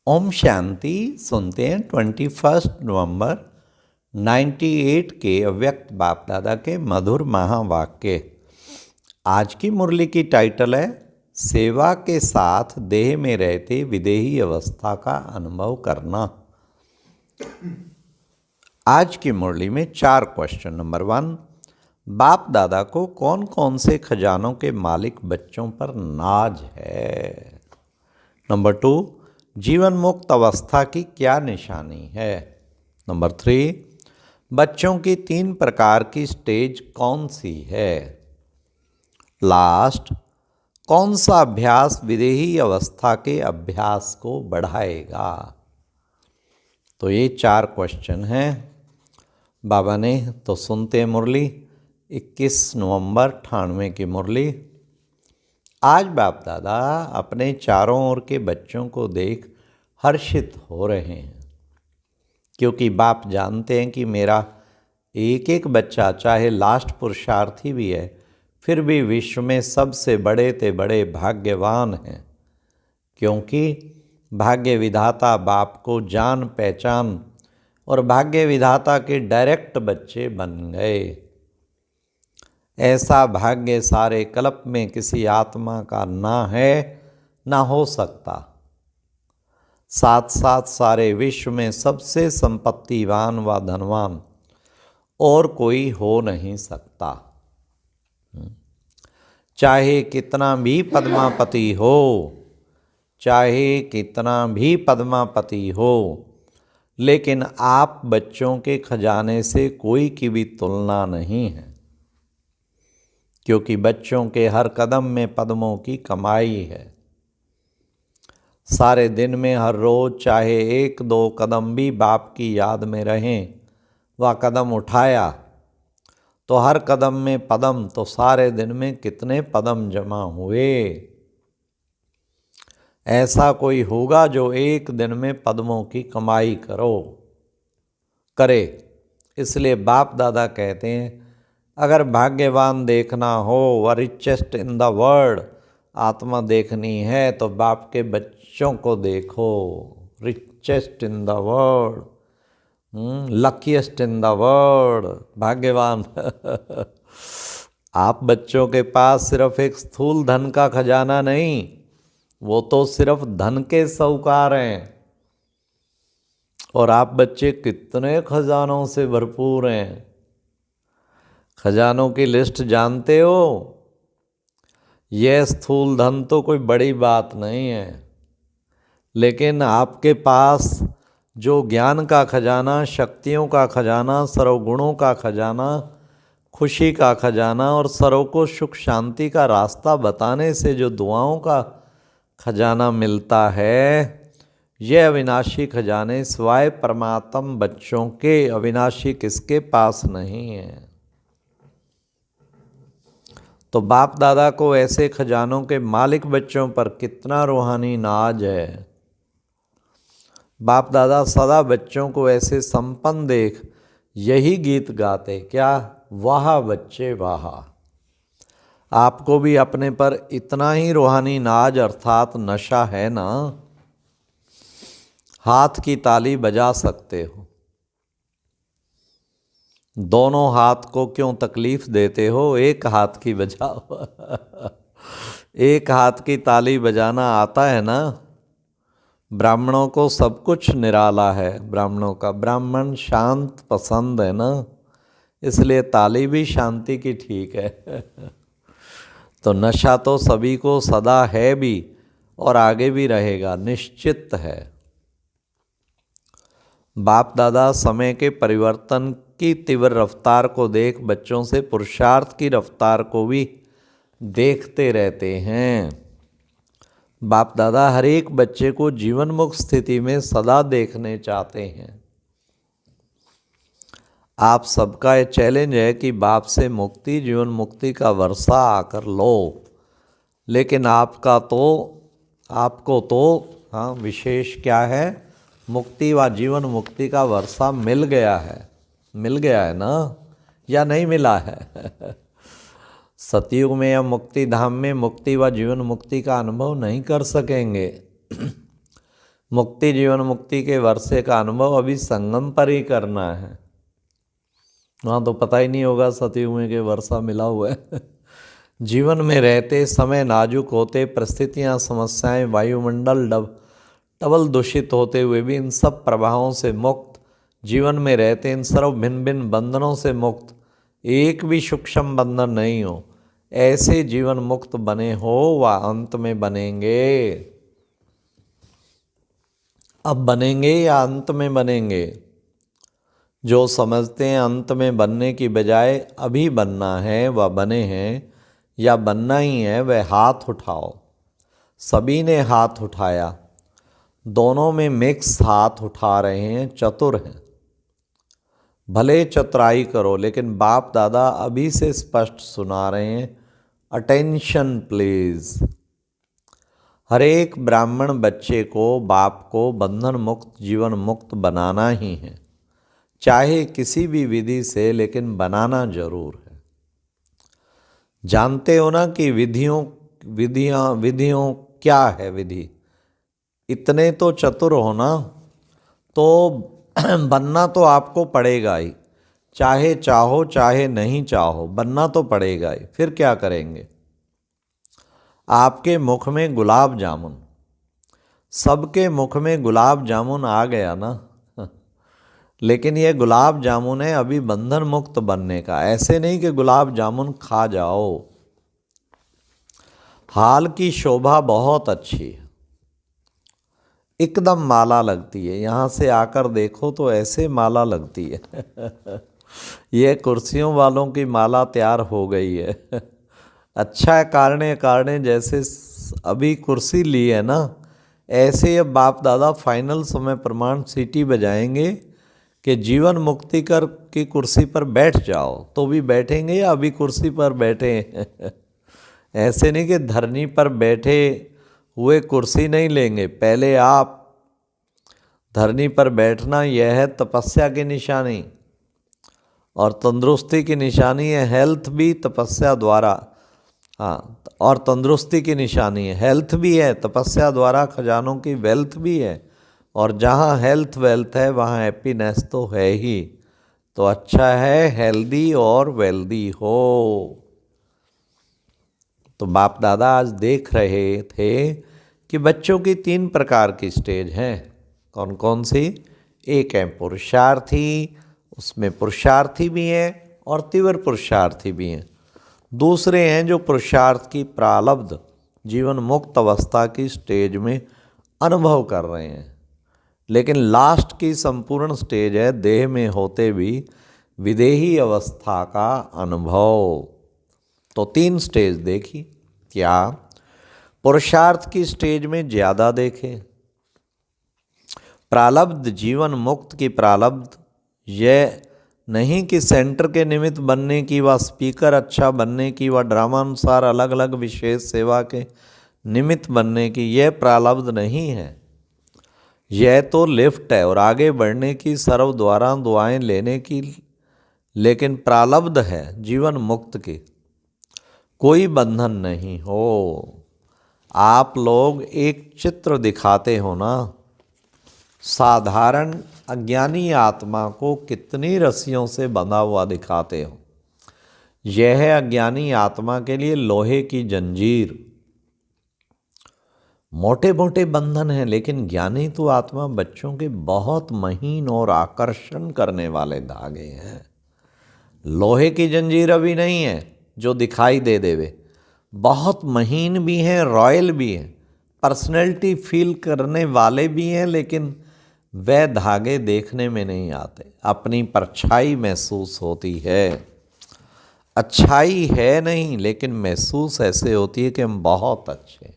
ओम शांति। सुनते हैं 21 नवंबर 98 के अव्यक्त बाप दादा के मधुर महावाक्य। आज की मुरली की टाइटल है सेवा के साथ देह में रहते विदेही अवस्था का अनुभव करना। आज की मुरली में 4 क्वेश्चन। नंबर 1, बाप दादा को कौन कौन से खजानों के मालिक बच्चों पर नाज है। नंबर 2, जीवन मुक्त अवस्था की क्या निशानी है। नंबर 3, बच्चों की 3 प्रकार की स्टेज कौन सी है। लास्ट, कौन सा अभ्यास विदेही अवस्था के अभ्यास को बढ़ाएगा। तो ये 4 क्वेश्चन हैं बाबा ने। तो सुनते हैं मुरली 21 नवंबर 98 की मुरली। आज बाप दादा अपने चारों ओर के बच्चों को देख हर्षित हो रहे हैं, क्योंकि बाप जानते हैं कि मेरा एक एक बच्चा चाहे लास्ट पुरुषार्थी भी है, फिर भी विश्व में सबसे बड़े ते बड़े भाग्यवान हैं, क्योंकि भाग्य विधाता बाप को जान पहचान और भाग्य विधाता के डायरेक्ट बच्चे बन गए। ऐसा भाग्य सारे कल्प में किसी आत्मा का ना है ना हो सकता। साथ साथ सारे विश्व में सबसे संपत्तिवान व धनवान और कोई हो नहीं सकता। चाहे कितना भी पद्मापति हो, चाहे कितना भी पद्मापति हो, लेकिन आप बच्चों के खजाने से कोई की भी तुलना नहीं है, क्योंकि बच्चों के हर कदम में पद्मों की कमाई है। सारे दिन में हर रोज़ चाहे 1-2 कदम भी बाप की याद में रहें, वह कदम उठाया तो हर कदम में पदम, तो सारे दिन में कितने पदम जमा हुए। ऐसा कोई होगा जो एक दिन में पद्मों की कमाई करे। इसलिए बाप दादा कहते हैं, अगर भाग्यवान देखना हो, व रिचेस्ट इन द वर्ल्ड आत्मा देखनी है, तो बाप के बच्चों को देखो। Richest in the world, luckiest in the world, भाग्यवान। आप बच्चों के पास सिर्फ एक स्थूल धन का खजाना नहीं, वो तो सिर्फ धन के साहूकार हैं। और आप बच्चे कितने खजानों से भरपूर हैं। खजानों की लिस्ट जानते हो? यह स्थूल धन तो कोई बड़ी बात नहीं है, लेकिन आपके पास जो ज्ञान का खजाना, शक्तियों का खजाना, सर्वगुणों का खजाना, खुशी का खजाना और सर्व को सुख शांति का रास्ता बताने से जो दुआओं का खजाना मिलता है, यह अविनाशी खजाने स्वाय परमात्म बच्चों के अविनाशी किसके पास नहीं है। तो बाप दादा को ऐसे खजानों के मालिक बच्चों पर कितना रूहानी नाज है। बाप दादा सदा बच्चों को ऐसे संपन्न देख यही गीत गाते, क्या वाह बच्चे वाह। आपको भी अपने पर इतना ही रूहानी नाज अर्थात नशा है ना। हाथ की ताली बजा सकते हो, दोनों हाथ को क्यों तकलीफ देते हो, एक हाथ की बजाओ। एक हाथ की ताली बजाना आता है ना। ब्राह्मणों को सब कुछ निराला है। ब्राह्मणों का, ब्राह्मण शांत पसंद है ना, इसलिए ताली भी शांति की ठीक है। तो नशा तो सभी को सदा है भी और आगे भी रहेगा, निश्चित है। बाप दादा समय के परिवर्तन की तीव्र रफ्तार को देख बच्चों से पुरुषार्थ की रफ्तार को भी देखते रहते हैं। बाप दादा हर एक बच्चे को जीवन मुक्त स्थिति में सदा देखने चाहते हैं। आप सबका ये चैलेंज है कि बाप से मुक्ति, जीवन मुक्ति का वर्षा आकर लो, लेकिन आपको तो हाँ विशेष क्या है, मुक्ति व जीवन मुक्ति का वर्षा मिल गया है ना, या नहीं मिला है। सतयुग में या मुक्ति धाम में मुक्ति व जीवन मुक्ति का अनुभव नहीं कर सकेंगे, मुक्ति जीवन मुक्ति के वर्षे का अनुभव अभी संगम पर ही करना है। वहाँ तो पता ही नहीं होगा सतयुग में कि वर्षा मिला हुआ है। जीवन में रहते समय नाजुक होते, परिस्थितियाँ समस्याएं वायुमंडल डबल दूषित होते हुए भी इन सब प्रभावों से मुक्त, जीवन में रहते इन सर्व भिन्न भिन्न बंधनों से मुक्त, एक भी सूक्ष्म बंधन नहीं हो, ऐसे जीवन मुक्त बने हो व अंत में बनेंगे। अब बनेंगे या अंत में बनेंगे? जो समझते हैं अंत में बनने की बजाय अभी बनना है वह बने हैं, या बनना ही है वह हाथ उठाओ। सभी ने हाथ उठाया, दोनों में मिक्स हाथ उठा रहे हैं, चतुर हैं। भले चतुराई करो, लेकिन बाप दादा अभी से स्पष्ट सुना रहे हैं, अटेंशन प्लीज। हर एक ब्राह्मण बच्चे को, बाप को बंधन मुक्त जीवन मुक्त बनाना ही है, चाहे किसी भी विधि से, लेकिन बनाना जरूर है। जानते हो ना कि विधियों क्या है विधि? इतने तो चतुर हो ना, तो बनना तो आपको पड़ेगा ही, चाहे चाहो चाहे नहीं चाहो, बनना तो पड़ेगा ही। फिर क्या करेंगे? आपके मुख में गुलाब जामुन, सबके मुख में गुलाब जामुन आ गया ना, लेकिन ये गुलाब जामुन है अभी बंधन मुक्त बनने का। ऐसे नहीं कि गुलाब जामुन खा जाओ। हाल की शोभा बहुत अच्छी है, एकदम माला लगती है। यहाँ से आकर देखो तो ऐसे माला लगती है। ये कुर्सियों वालों की माला तैयार हो गई है। अच्छा है, कारणे कारणे जैसे अभी कुर्सी ली है ना, ऐसे अब बाप दादा फाइनल समय प्रमाण सीटी बजाएंगे कि जीवन मुक्ति कर की कुर्सी पर बैठ जाओ, तो भी बैठेंगे या अभी कुर्सी पर बैठे? ऐसे नहीं कि धरनी पर बैठे हुए कुर्सी नहीं लेंगे, पहले आप धरनी पर बैठना, यह है तपस्या की निशानी और तंदुरुस्ती की निशानी है। हेल्थ भी तपस्या द्वारा, हाँ, और तंदुरुस्ती की निशानी है, हेल्थ भी है तपस्या द्वारा, खजानों की वेल्थ भी है। और जहाँ हेल्थ वेल्थ है वहाँ हैप्पीनेस तो है ही। तो अच्छा है हेल्दी और वेल्दी हो। तो बाप दादा आज देख रहे थे कि बच्चों की 3 प्रकार की स्टेज हैं। कौन कौन सी? एक है पुरुषार्थी, उसमें पुरुषार्थी भी हैं और तीव्र पुरुषार्थी भी हैं। दूसरे हैं जो पुरुषार्थ की प्रारब्ध जीवन मुक्त अवस्था की स्टेज में अनुभव कर रहे हैं, लेकिन लास्ट की संपूर्ण स्टेज है देह में होते भी विदेही अवस्था का अनुभव। तो 3 स्टेज देखी। क्या? पुरुषार्थ की स्टेज में ज़्यादा देखे। प्रारब्ध जीवन मुक्त की प्रारब्ध यह नहीं कि सेंटर के निमित्त बनने की, व स्पीकर अच्छा बनने की, व ड्रामा अनुसार अलग अलग विशेष सेवा के निमित्त बनने की, यह प्रारब्ध नहीं है। यह तो लिफ्ट है और आगे बढ़ने की, सर्व द्वारा दुआएं लेने की, लेकिन प्रारब्ध है जीवन मुक्त की। कोई बंधन नहीं हो। आप लोग एक चित्र दिखाते हो ना, साधारण अज्ञानी आत्मा को कितनी रस्सियों से बंधा हुआ दिखाते हो। यह है अज्ञानी आत्मा के लिए लोहे की जंजीर, मोटे मोटे बंधन हैं, लेकिन ज्ञानी तो आत्मा बच्चों के बहुत महीन और आकर्षण करने वाले धागे हैं। लोहे की जंजीर अभी नहीं है जो दिखाई दे देवे, बहुत महीन भी हैं, रॉयल भी हैं, पर्सनैलिटी फील करने वाले भी हैं, लेकिन वह धागे देखने में नहीं आते। अपनी परछाई महसूस होती है। अच्छाई है नहीं, लेकिन महसूस ऐसे होती है कि हम बहुत अच्छे,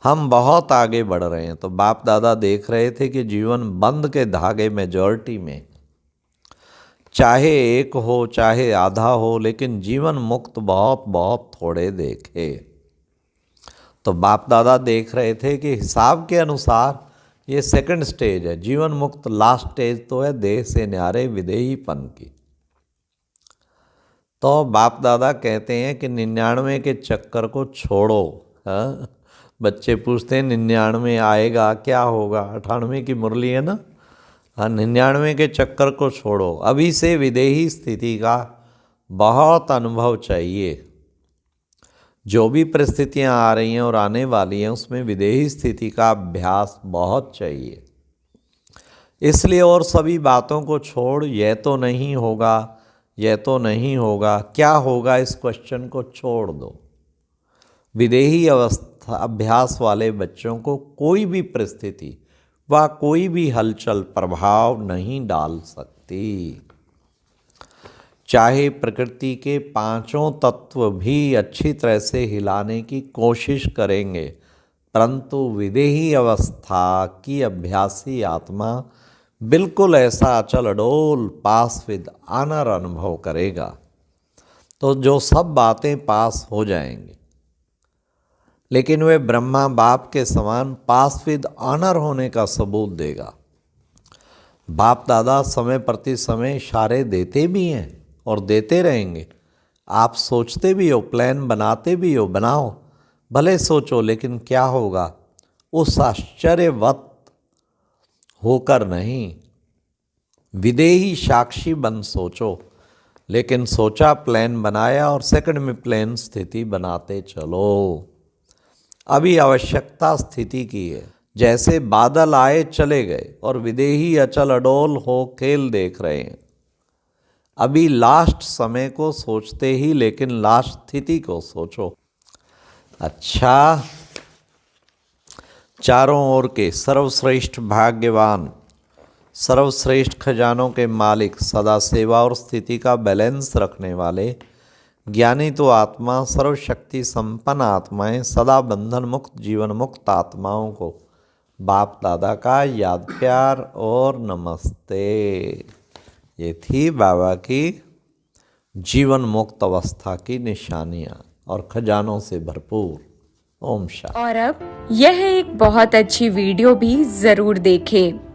हम बहुत आगे बढ़ रहे हैं। तो बाप दादा देख रहे थे कि जीवन बंद के धागे मेजॉरिटी में, चाहे एक हो चाहे आधा हो, लेकिन जीवन मुक्त बहुत बहुत थोड़े देखे। तो बाप दादा देख रहे थे कि हिसाब के अनुसार ये सेकंड स्टेज है, जीवन मुक्त लास्ट स्टेज तो है देह से न्यारे विदेहीपन की। तो बाप दादा कहते हैं कि 99 के चक्कर को छोड़ो, हाँ? बच्चे पूछते हैं 99 आएगा क्या होगा, 98 की मुरली है ना। हाँ, 99 के चक्कर को छोड़ो, अभी से विदेही स्थिति का बहुत अनुभव चाहिए। जो भी परिस्थितियां आ रही हैं और आने वाली हैं उसमें विदेही स्थिति का अभ्यास बहुत चाहिए। इसलिए और सभी बातों को छोड़, यह तो नहीं होगा, यह तो नहीं होगा, क्या होगा, इस क्वेश्चन को छोड़ दो। विदेही अवस्था अभ्यास वाले बच्चों को कोई भी परिस्थिति व कोई भी हलचल प्रभाव नहीं डाल सकती। चाहे प्रकृति के पांचों तत्व भी अच्छी तरह से हिलाने की कोशिश करेंगे, परंतु विदेही अवस्था की अभ्यासी आत्मा बिल्कुल ऐसा अचल अडोल पास विद आनर अनुभव करेगा। तो जो सब बातें पास हो जाएंगी, लेकिन वे ब्रह्मा बाप के समान पास विद ऑनर होने का सबूत देगा। बाप दादा समय प्रति समय इशारे देते भी हैं और देते रहेंगे। आप सोचते भी हो, प्लान बनाते भी हो, बनाओ, भले सोचो, लेकिन क्या होगा उस आश्चर्यवत होकर नहीं, विदेही साक्षी बन सोचो। लेकिन सोचा, प्लान बनाया और सेकंड में प्लान स्थिति बनाते चलो। अभी आवश्यकता स्थिति की है। जैसे बादल आए चले गए और विदेही अचल अडोल हो खेल देख रहे हैं। अभी लास्ट समय को सोचते ही, लेकिन लास्ट स्थिति को सोचो। अच्छा, चारों ओर के सर्वश्रेष्ठ भाग्यवान, सर्वश्रेष्ठ खजानों के मालिक, सदा सेवा और स्थिति का बैलेंस रखने वाले ज्ञानी तो आत्मा, सर्वशक्ति संपन्न आत्माएं, सदा बंधन मुक्त जीवन मुक्त आत्माओं को बाप दादा का याद प्यार और नमस्ते। ये थी बाबा की जीवन मुक्त अवस्था की निशानियाँ और खजानों से भरपूर। ओम शांति। और अब यह एक बहुत अच्छी वीडियो भी जरूर देखें।